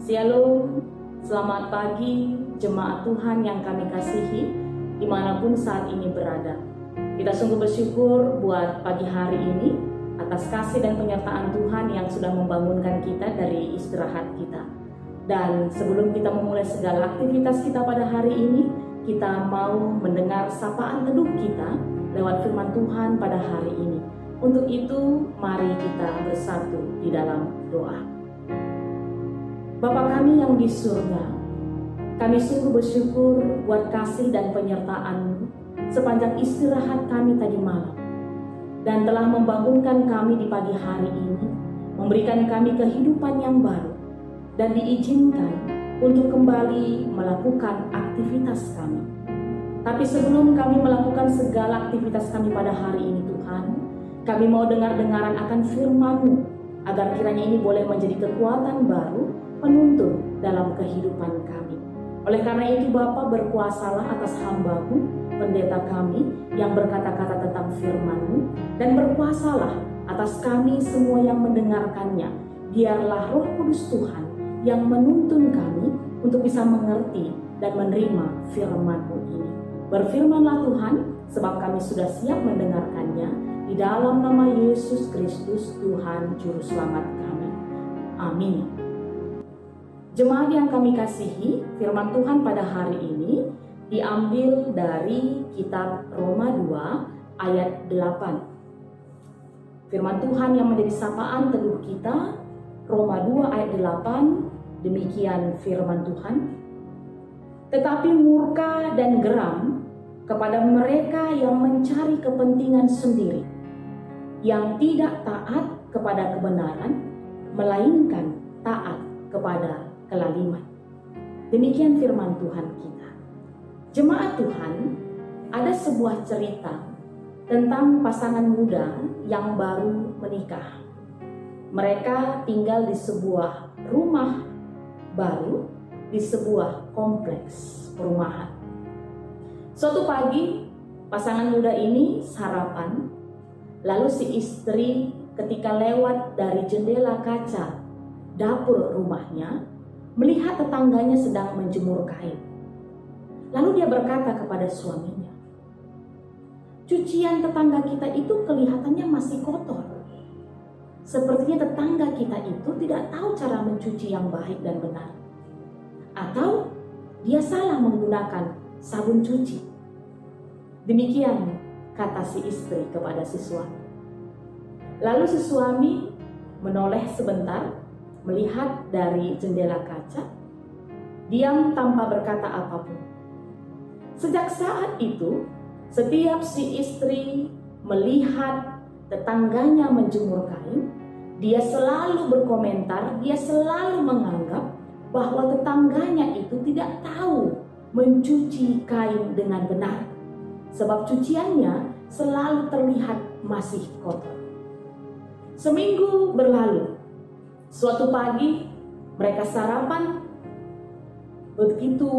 Shalom, selamat pagi jemaat Tuhan yang kami kasihi dimanapun saat ini berada. Kita sungguh bersyukur buat pagi hari ini atas kasih dan penyertaan Tuhan yang sudah membangunkan kita dari istirahat kita. Dan sebelum kita memulai segala aktivitas kita pada hari ini, kita mau mendengar sapaan teduh kita lewat firman Tuhan pada hari ini. Untuk itu, mari kita bersatu di dalam doa. Bapa kami yang di surga, kami sungguh bersyukur buat kasih dan penyertaan-Mu sepanjang istirahat kami tadi malam, dan telah membangunkan kami di pagi hari ini, memberikan kami kehidupan yang baru, dan diizinkan untuk kembali melakukan aktivitas kami. Tapi sebelum kami melakukan segala aktivitas kami pada hari ini Tuhan, kami mau dengar-dengaran akan firman-Mu, agar kiranya ini boleh menjadi kekuatan baru, penuntun dalam kehidupan kami. Oleh karena itu Bapa, berkuasalah atas hamba-Mu, pendeta kami yang berkata-kata tentang firman-Mu, dan berkuasalah atas kami semua yang mendengarkannya. Biarlah Roh Kudus Tuhan yang menuntun kami untuk bisa mengerti dan menerima firman-Mu ini. Berfirmanlah Tuhan, sebab kami sudah siap mendengarkannya, di dalam nama Yesus Kristus Tuhan Juru Selamat kami. Amin. Jemaat yang kami kasihi, firman Tuhan pada hari ini diambil dari kitab Roma 2 ayat 8. Firman Tuhan yang menjadi sapaan teduh kita, Roma 2 ayat 8, demikian firman Tuhan. Tetapi murka dan geram kepada mereka yang mencari kepentingan sendiri, yang tidak taat kepada kebenaran, melainkan taat kepada kelaliman. Demikian firman Tuhan kita. Jemaat Tuhan, ada sebuah cerita tentang pasangan muda yang baru menikah. Mereka tinggal di sebuah rumah baru, di sebuah kompleks perumahan. Suatu pagi, pasangan muda ini sarapan, lalu si istri ketika lewat dari jendela kaca dapur rumahnya, melihat tetangganya sedang menjemur kain. Lalu dia berkata kepada suaminya, "Cucian tetangga kita itu kelihatannya masih kotor. Sepertinya tetangga kita itu tidak tahu cara mencuci yang baik dan benar. Atau dia salah menggunakan sabun cuci." Demikian kata si istri kepada si suami. Lalu si suami menoleh sebentar, melihat dari jendela kaca, diam tanpa berkata apapun. Sejak saat itu, setiap si istri melihat tetangganya menjemur kain, dia selalu berkomentar, dia selalu menganggap bahwa tetangganya itu tidak tahu mencuci kain dengan benar, sebab cuciannya selalu terlihat masih kotor. Seminggu berlalu. Suatu pagi mereka sarapan. Begitu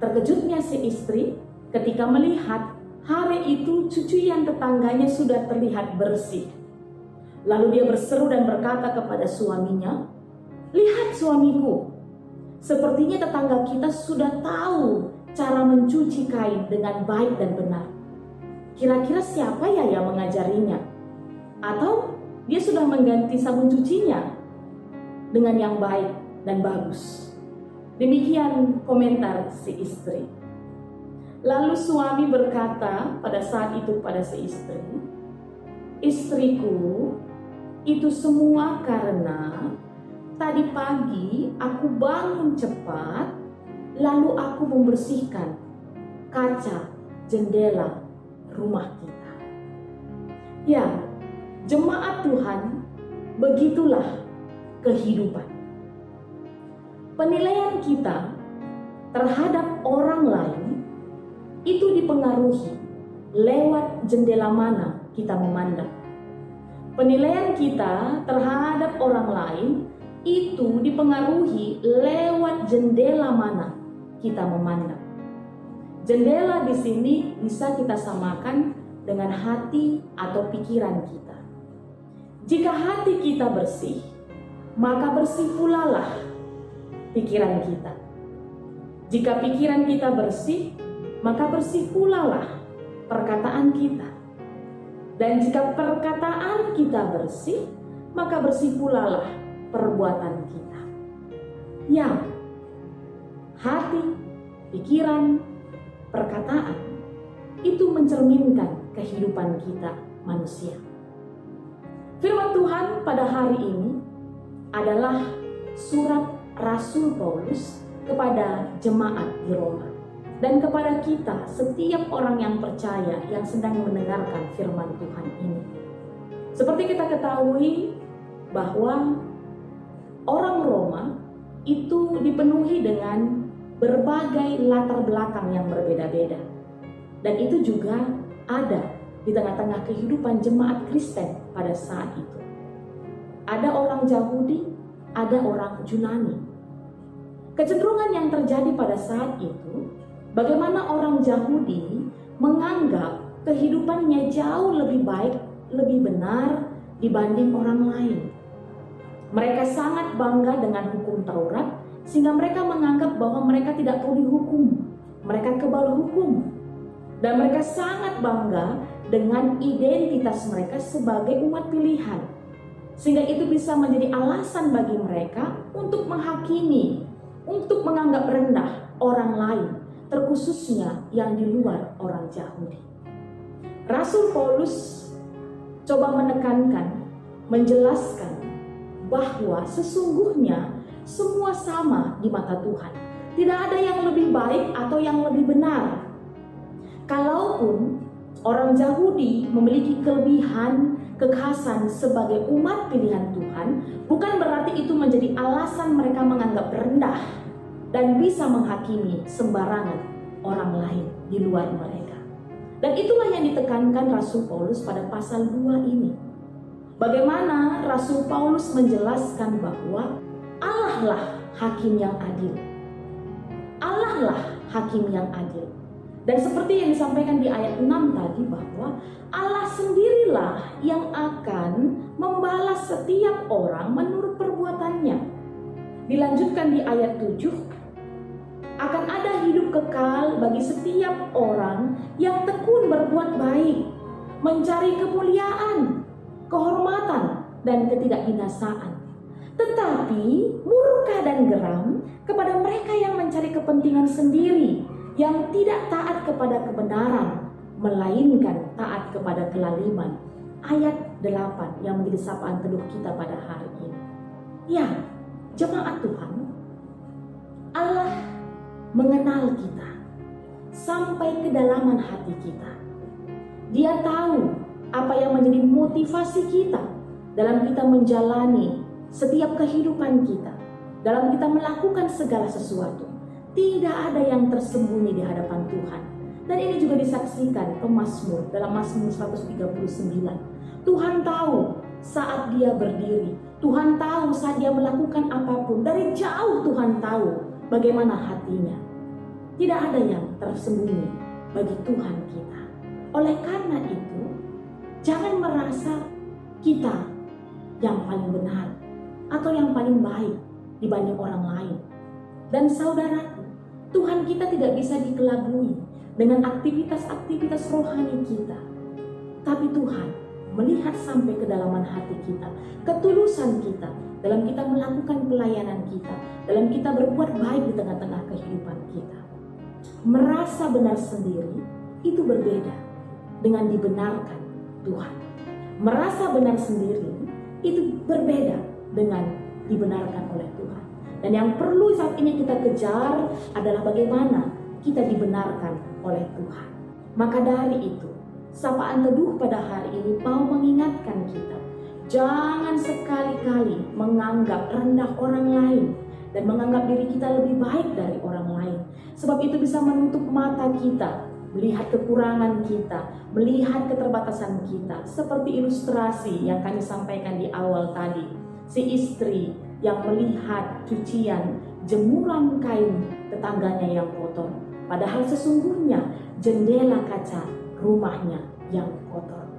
terkejutnya si istri ketika melihat hari itu cucian tetangganya sudah terlihat bersih. Lalu dia berseru dan berkata kepada suaminya, "Lihat suamiku, sepertinya tetangga kita sudah tahu cara mencuci kain dengan baik dan benar. Kira-kira siapa ya yang mengajarinya? Atau dia sudah mengganti sabun cucinya dengan yang baik dan bagus?" Demikian komentar si istri. Lalu suami berkata pada saat itu pada si istri, "Istriku, itu semua karena tadi pagi aku bangun cepat, lalu aku membersihkan kaca jendela rumah kita." Ya, jemaat Tuhan, begitulah kehidupan. Penilaian kita terhadap orang lain itu dipengaruhi lewat jendela mana kita memandang. Penilaian kita terhadap orang lain itu dipengaruhi lewat jendela mana kita memandang. Jendela di sini bisa kita samakan dengan hati atau pikiran kita. Jika hati kita bersih, maka bersih pula lah pikiran kita. Jika pikiran kita bersih, maka bersih pula lah perkataan kita. Dan jika perkataan kita bersih, maka bersih pula lah perbuatan kita. Ya, hati, pikiran, perkataan itu mencerminkan kehidupan kita manusia. Firman Tuhan pada hari ini adalah surat Rasul Paulus kepada jemaat di Roma dan kepada kita, setiap orang yang percaya yang sedang mendengarkan firman Tuhan ini. Seperti kita ketahui bahwa orang Roma itu dipenuhi dengan berbagai latar belakang yang berbeda-beda. Dan itu juga ada di tengah-tengah kehidupan jemaat Kristen pada saat itu. Ada orang Yahudi, ada orang Yunani. Kecenderungan yang terjadi pada saat itu, bagaimana orang Yahudi menganggap kehidupannya jauh lebih baik, lebih benar dibanding orang lain. Mereka sangat bangga dengan hukum Taurat, sehingga mereka menganggap bahwa mereka tidak perlu dihukum. Mereka kebal hukum. Dan mereka sangat bangga dengan identitas mereka sebagai umat pilihan. Sehingga itu bisa menjadi alasan bagi mereka untuk menghakimi, untuk menganggap rendah orang lain, terkhususnya yang di luar orang Yahudi. Rasul Paulus coba menekankan, menjelaskan bahwa sesungguhnya semua sama di mata Tuhan. Tidak ada yang lebih baik atau yang lebih benar. Kalaupun orang Yahudi memiliki kelebihan, kekhasan sebagai umat pilihan Tuhan, bukan berarti itu menjadi alasan mereka menganggap rendah dan bisa menghakimi sembarangan orang lain di luar mereka. Dan itulah yang ditekankan Rasul Paulus pada pasal 2 ini. Bagaimana Rasul Paulus menjelaskan bahwa Allah lah hakim yang adil. Allah lah hakim yang adil. Dan seperti yang disampaikan di ayat 6 tadi, bahwa Allah sendirilah yang akan membalas setiap orang menurut perbuatannya. Dilanjutkan di ayat 7, akan ada hidup kekal bagi setiap orang yang tekun berbuat baik, mencari kemuliaan, kehormatan, dan ketidakbinasaan. Tetapi murka dan geram kepada mereka yang mencari kepentingan sendiri, yang tidak taat kepada kebenaran, melainkan taat kepada kelaliman. Ayat 8 yang menjadi sapaan teduh kita pada hari ini. Ya, jemaat Tuhan, Allah mengenal kita sampai kedalaman hati kita. Dia tahu apa yang menjadi motivasi kita dalam kita menjalani setiap kehidupan kita, dalam kita melakukan segala sesuatu. Tidak ada yang tersembunyi di hadapan Tuhan. Dan ini juga disaksikan pemazmur dalam Mazmur 139. Tuhan tahu saat dia berdiri. Tuhan tahu saat dia melakukan apapun. Dari jauh Tuhan tahu bagaimana hatinya. Tidak ada yang tersembunyi bagi Tuhan kita. Oleh karena itu, jangan merasa kita yang paling benar atau yang paling baik dibanding orang lain. Dan saudaraku, Tuhan kita tidak bisa dikelabui dengan aktivitas-aktivitas rohani kita. Tapi Tuhan melihat sampai kedalaman hati kita, ketulusan kita dalam kita melakukan pelayanan kita, dalam kita berbuat baik di tengah-tengah kehidupan kita. Merasa benar sendiri itu berbeda dengan dibenarkan Tuhan. Merasa benar sendiri itu berbeda dengan dibenarkan oleh Tuhan. Dan yang perlu saat ini kita kejar adalah bagaimana kita dibenarkan oleh Tuhan. Maka dari itu, sapaan teduh pada hari ini mau mengingatkan kita, jangan sekali-kali menganggap rendah orang lain dan menganggap diri kita lebih baik dari orang lain. Sebab itu bisa menutup mata kita, melihat kekurangan kita, melihat keterbatasan kita. Seperti ilustrasi yang kami sampaikan di awal tadi, si istri yang melihat cucian, jemuran kain tetangganya yang kotor. Padahal sesungguhnya jendela kaca rumahnya yang kotor.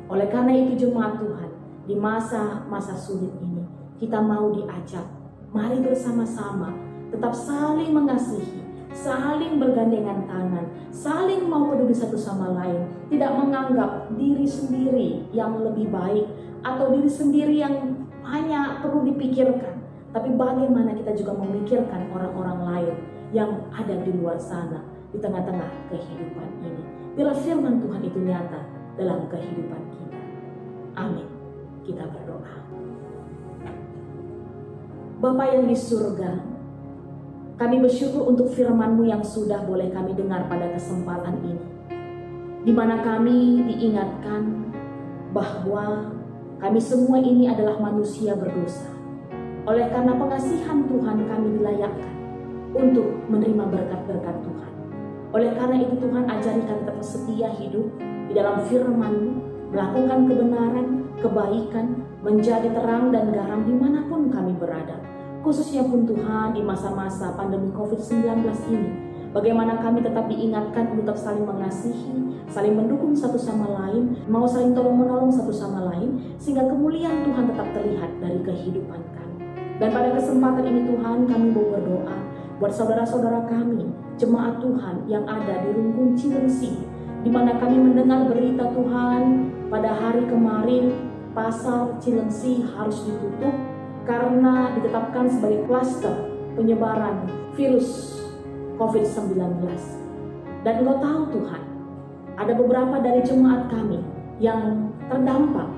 Oleh karena itu jemaat Tuhan, di masa-masa sulit ini kita mau diajak, mari bersama-sama tetap saling mengasihi, saling bergandengan tangan, saling mau peduli satu sama lain, tidak menganggap diri sendiri yang lebih baik atau diri sendiri yang hanya perlu dipikirkan, tapi bagaimana kita juga memikirkan orang-orang lain yang ada di luar sana, di tengah-tengah kehidupan ini. Biarlah firman Tuhan itu nyata dalam kehidupan kita. Amin. Kita berdoa. Bapa yang di surga, kami bersyukur untuk firman-Mu yang sudah boleh kami dengar pada kesempatan ini, di mana kami diingatkan bahwa kami semua ini adalah manusia berdosa. Oleh karena pengasihan Tuhan, kami dilayakkan untuk menerima berkat-berkat Tuhan. Oleh karena itu Tuhan, ajari kami tetap setia hidup di dalam firman-Mu, melakukan kebenaran, kebaikan, menjadi terang dan garam dimanapun kami berada. Khususnya pun Tuhan di masa-masa pandemi COVID-19 ini, bagaimana kami tetap diingatkan untuk tetap saling mengasihi, saling mendukung satu sama lain, mau saling tolong-menolong satu sama lain, sehingga kemuliaan Tuhan tetap terlihat dari kehidupan kami. Dan pada kesempatan ini Tuhan, kami mau berdoa buat saudara-saudara kami, jemaat Tuhan yang ada di Rungkun Cilengsi, di mana kami mendengar berita Tuhan pada hari kemarin pasar Cilengsi harus ditutup karena ditetapkan sebagai klaster penyebaran virus COVID-19. Dan Engkau tahu Tuhan, ada beberapa dari jemaat kami yang terdampak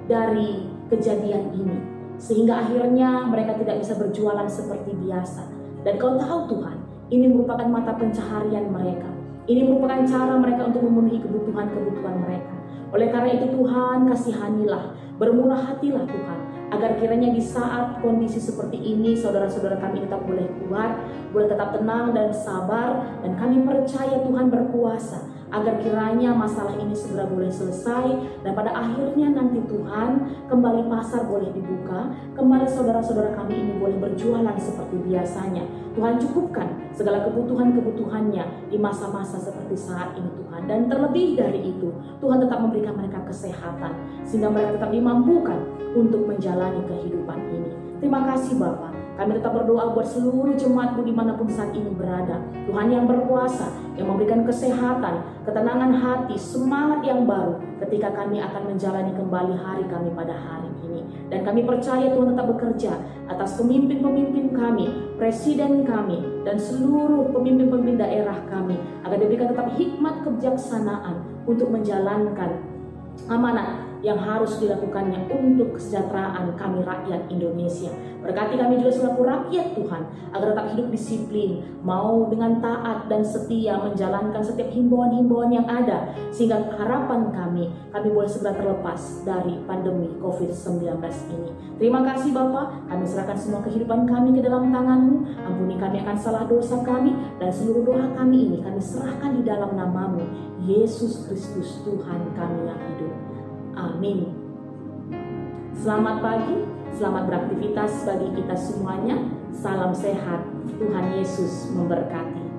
dari kejadian ini, sehingga akhirnya mereka tidak bisa berjualan seperti biasa. Dan Kau tahu Tuhan, ini merupakan mata pencaharian mereka. Ini merupakan cara mereka untuk memenuhi kebutuhan-kebutuhan mereka. Oleh karena itu Tuhan, kasihanilah, bermurah hatilah Tuhan, agar kiranya di saat kondisi seperti ini, saudara-saudara kami tetap boleh kuat, boleh tetap tenang dan sabar, dan kami percaya Tuhan berkuasa, agar kiranya masalah ini segera boleh selesai, dan pada akhirnya nanti Tuhan, kembali pasar boleh dibuka, kembali saudara-saudara kami ini boleh berjualan seperti biasanya. Tuhan cukupkan segala kebutuhan-kebutuhannya di masa-masa seperti saat ini Tuhan. Dan terlebih dari itu, Tuhan tetap memberikan mereka kesehatan, sehingga mereka tetap dimampukan untuk menjalani kehidupan ini. Terima kasih Bapa. Kami tetap berdoa buat seluruh jemaat-Mu dimanapun saat ini berada. Tuhan yang berkuasa, yang memberikan kesehatan, ketenangan hati, semangat yang baru ketika kami akan menjalani kembali hari kami pada hari ini. Dan kami percaya Tuhan tetap bekerja atas pemimpin-pemimpin kami, presiden kami, dan seluruh pemimpin-pemimpin daerah kami, agar diberikan tetap hikmat kebijaksanaan untuk menjalankan amanat yang harus dilakukannya untuk kesejahteraan kami rakyat Indonesia. Berkati kami juga selaku rakyat Tuhan, agar tetap hidup disiplin, mau dengan taat dan setia menjalankan setiap himbauan-himbauan yang ada, sehingga harapan kami boleh segera terlepas dari pandemi COVID-19 ini. Terima kasih Bapa, kami serahkan semua kehidupan kami ke dalam tangan-Mu. Ampuni kami akan salah dosa kami, dan seluruh doa kami ini kami serahkan di dalam nama-Mu, Yesus Kristus Tuhan kami yang hidup. Amin. Selamat pagi, selamat beraktivitas bagi kita semuanya. Salam sehat, Tuhan Yesus memberkati.